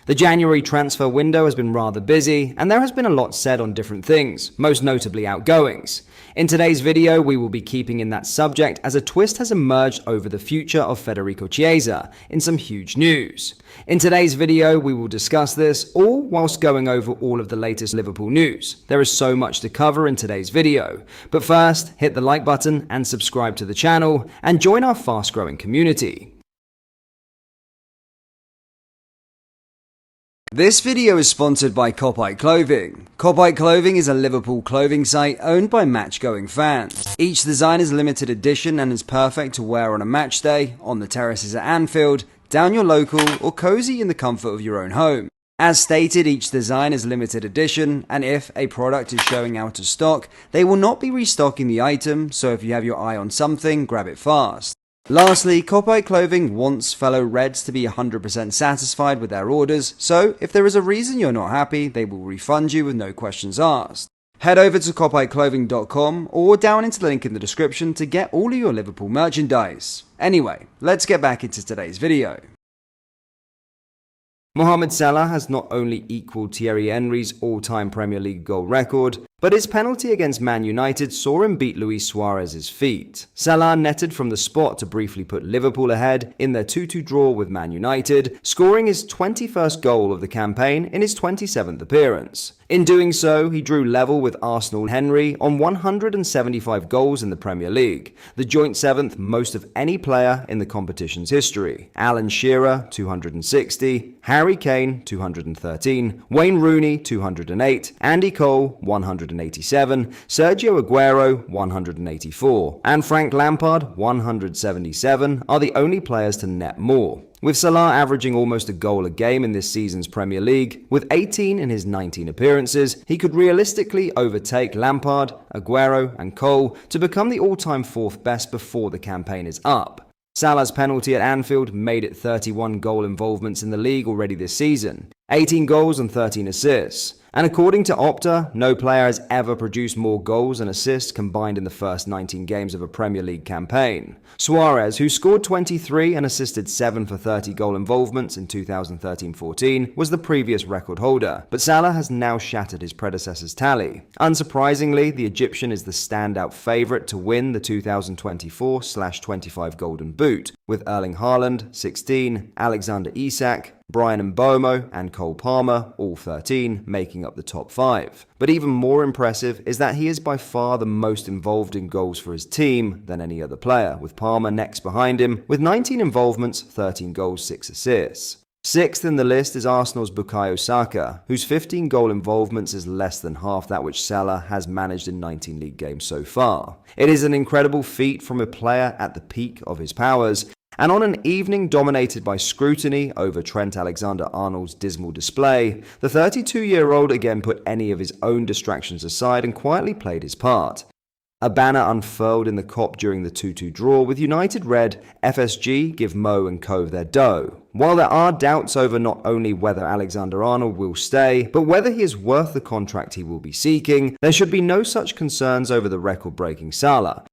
The January transfer window has been rather busy, and there has been a lot said on different things, most notably outgoings. In today's video, we will be keeping in that subject as a twist has emerged over the future of Federico Chiesa in some huge news. In today's video, we will discuss this, all whilst going over all of the latest Liverpool news. There is so much to cover in today's video. But first, hit the like button and subscribe to the channel, and join our fast-growing community. This video is sponsored by Clothing. Clothing is a Liverpool clothing site owned by match-going fans. Each design is limited edition and is perfect to wear on a match day, on the terraces at Anfield, down your local, or cozy in the comfort of your own home. As stated, each design is limited edition, and if a product is showing out of stock, they will not be restocking the item, so if you have your eye on something, grab it fast. Lastly, Clothing wants fellow Reds to be 100% satisfied with their orders, so if there is a reason you're not happy, they will refund you with no questions asked. Head over to clothing.com or down into the link in the description to get all of your Liverpool merchandise. Anyway, let's get back into today's video. Mohamed Salah has not only equalled Thierry Henry's all-time Premier League goal record, but his penalty against Man United saw him beat Luis Suarez's feat. Salah netted from the spot to briefly put Liverpool ahead in their 2-2 draw with Man United, scoring his 21st goal of the campaign in his 27th appearance. In doing so, he drew level with Arsenal Henry on 175 goals in the Premier League, the joint 7th most of any player in the competition's history. Alan Shearer, 260, Harry Kane, 213, Wayne Rooney, 208, Andy Cole, 187, Sergio Aguero, 184, and Frank Lampard, 177, are the only players to net more. With Salah averaging almost a goal a game in this season's Premier League, with 18 in his 19 appearances, he could realistically overtake Lampard, Aguero and Cole to become the all-time 4th best before the campaign is up. Salah's penalty at Anfield made it 31 goal involvements in the league already this season, 18 goals and 13 assists. And according to Opta, no player has ever produced more goals and assists combined in the first 19 games of a Premier League campaign. Suarez, who scored 23 and assisted 7 for 30 goal involvements in 2013-14, was the previous record holder, but Salah has now shattered his predecessor's tally. Unsurprisingly, the Egyptian is the standout favourite to win the 2024/25 Golden Boot, with Erling Haaland, 16, Alexander Isak, Brian Mbeumo and Cole Palmer, all 13, making up the top 5. But even more impressive is that he is by far the most involved in goals for his team than any other player, with Palmer next behind him, with 19 involvements, 13 goals, 6 assists. Sixth in the list is Arsenal's Bukayo Saka, whose 15 goal involvements is less than half that which Salah has managed in 19 league games so far. It is an incredible feat from a player at the peak of his powers, and on an evening dominated by scrutiny over Trent Alexander-Arnold's dismal display, the 32-year-old again put any of his own distractions aside and quietly played his part. A banner unfurled in the Kop during the 2-2 draw, with United read, "FSG give Mo and Cove their dough." While there are doubts over not only whether Alexander-Arnold will stay, but whether he is worth the contract he will be seeking, there should be no such concerns over the record-breaking Salah.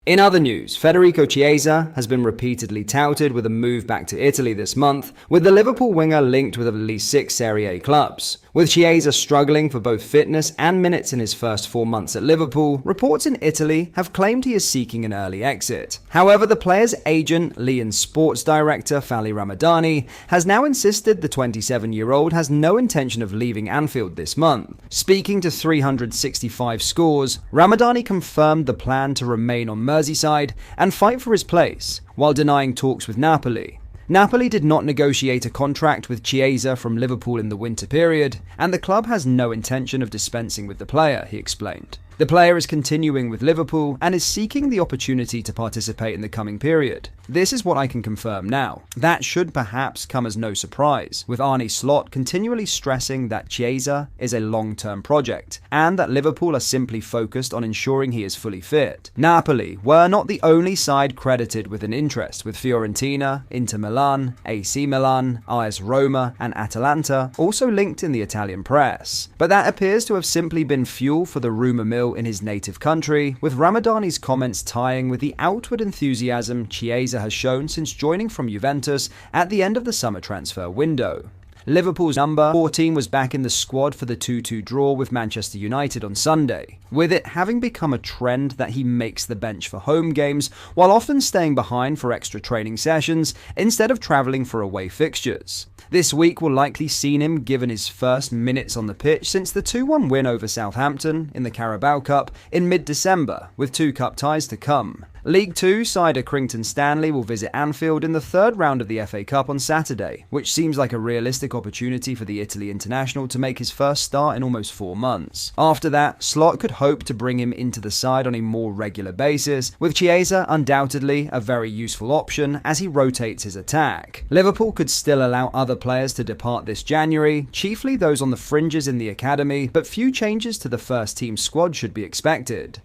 In other news, Federico Chiesa has been repeatedly touted with a move back to Italy this month, with the Liverpool winger linked with at least 6 Serie A clubs. With Chiesa struggling for both fitness and minutes in his first 4 months at Liverpool, reports in Italy have claimed he is seeking an early exit. However, the player's agent, Lyon's sports director Fali Ramadani, has now insisted the 27-year-old has no intention of leaving Anfield this month. Speaking to 365 Scores, Ramadani confirmed the plan to remain on Merseyside and fight for his place, while denying talks with Napoli. Napoli did not negotiate a contract with Chiesa from Liverpool in the winter period, and the club has no intention of dispensing with the player, he explained. The player is continuing with Liverpool and is seeking the opportunity to participate in the coming period. This is what I can confirm now. That should perhaps come as no surprise, with Arne Slot continually stressing that Chiesa is a long-term project, and that Liverpool are simply focused on ensuring he is fully fit. Napoli were not the only side credited with an interest, with Fiorentina, Inter Milan, AC Milan, AS Roma, and Atalanta also linked in the Italian press. But that appears to have simply been fuel for the rumour mill goodwill in his native country, with Ramadani's comments tying with the outward enthusiasm Chiesa has shown since joining from Juventus at the end of the summer transfer window. Liverpool's number 14 was back in the squad for the 2-2 draw with Manchester United on Sunday, with it having become a trend that he makes the bench for home games while often staying behind for extra training sessions instead of travelling for away fixtures. This week will likely see him given his first minutes on the pitch since the 2-1 win over Southampton in the Carabao Cup in mid-December, with 2 cup ties to come. League 2 side Accrington Stanley will visit Anfield in the third round of the FA Cup on Saturday, which seems like a realistic opportunity for the Italy international to make his first start in almost 4 months. After that, Slot could hope to bring him into the side on a more regular basis, with Chiesa undoubtedly a very useful option as he rotates his attack. Liverpool could still allow other players to depart this January, chiefly those on the fringes in the academy, but few changes to the first team squad should be expected.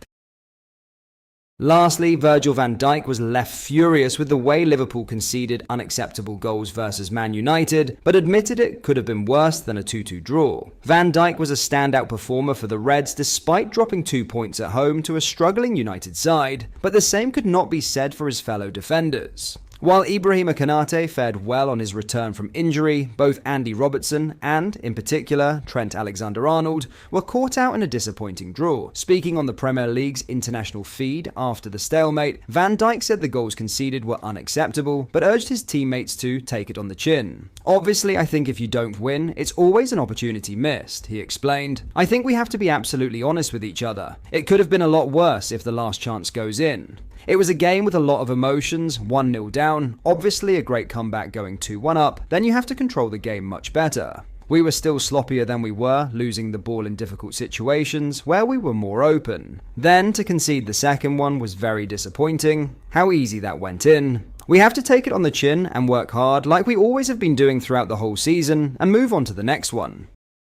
Lastly, Virgil van Dijk was left furious with the way Liverpool conceded unacceptable goals versus Man United, but admitted it could have been worse than a 2-2 draw. Van Dijk was a standout performer for the Reds despite dropping 2 points at home to a struggling United side, but the same could not be said for his fellow defenders. While Ibrahima Konate fared well on his return from injury, both Andy Robertson and, in particular, Trent Alexander-Arnold were caught out in a disappointing draw. Speaking on the Premier League's international feed after the stalemate, Van Dijk said the goals conceded were unacceptable, but urged his teammates to take it on the chin. "Obviously, I think if you don't win, it's always an opportunity missed," he explained. "I think we have to be absolutely honest with each other. It could have been a lot worse if the last chance goes in. It was a game with a lot of emotions, 1-0 down, obviously a great comeback going 2-1 up, then you have to control the game much better. We were still sloppier than we were, losing the ball in difficult situations where we were more open. Then to concede the second one was very disappointing. How easy that went in. We have to take it on the chin and work hard like we always have been doing throughout the whole season and move on to the next one."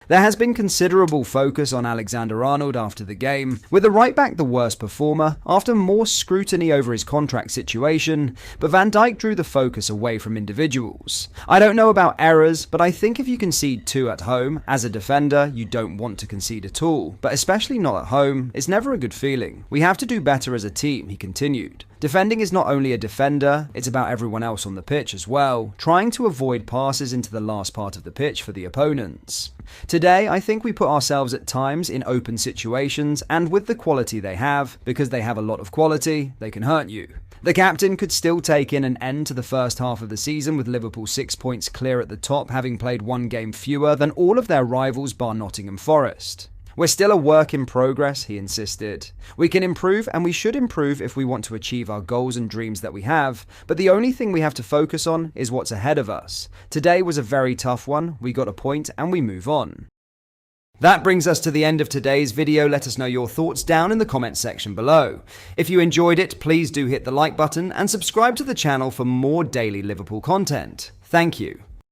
There has been considerable focus on Alexander-Arnold after the game, with the right-back the worst performer after more scrutiny over his contract situation, but Van Dijk drew the focus away from individuals. "I don't know about errors, but I think if you concede 2 at home, as a defender, you don't want to concede at all, but especially not at home, it's never a good feeling. We have to do better as a team," he continued. Defending is not only a defender, it's about everyone else on the pitch as well, trying to avoid passes into the last part of the pitch for the opponents. "Today, I think we put ourselves at times in open situations, and with the quality they have, because they have a lot of quality, they can hurt you." The captain could still take in an end to the first half of the season with Liverpool 6 points clear at the top, having played 1 game fewer than all of their rivals bar Nottingham Forest. "We're still a work in progress," he insisted. "We can improve and we should improve if we want to achieve our goals and dreams that we have, but the only thing we have to focus on is what's ahead of us. Today was a very tough one, we got a point and we move on." That brings us to the end of today's video. Let us know your thoughts down in the comments section below. If you enjoyed it, please do hit the like button and subscribe to the channel for more daily Liverpool content. Thank you.